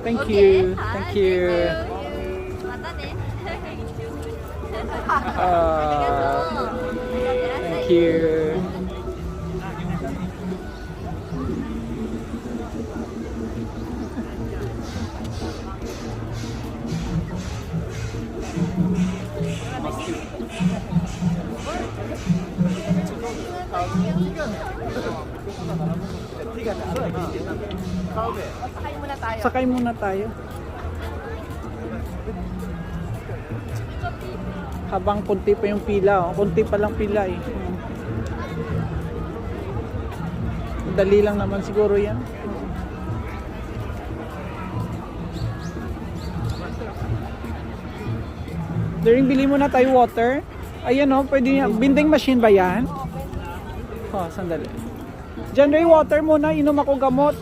Thank Okay. you. Hi, Thank you. またね。Uh, thank you. Sakay muna tayo. Habang kunti pa yung pila, oh. Kunti pa lang pila eh. Dali lang naman siguro yan. During bili muna tayo water. Ayan oh, pwede yan. Vending machine ba yan? Oh, sandali. Diyan rin water muna, inom ako gamot.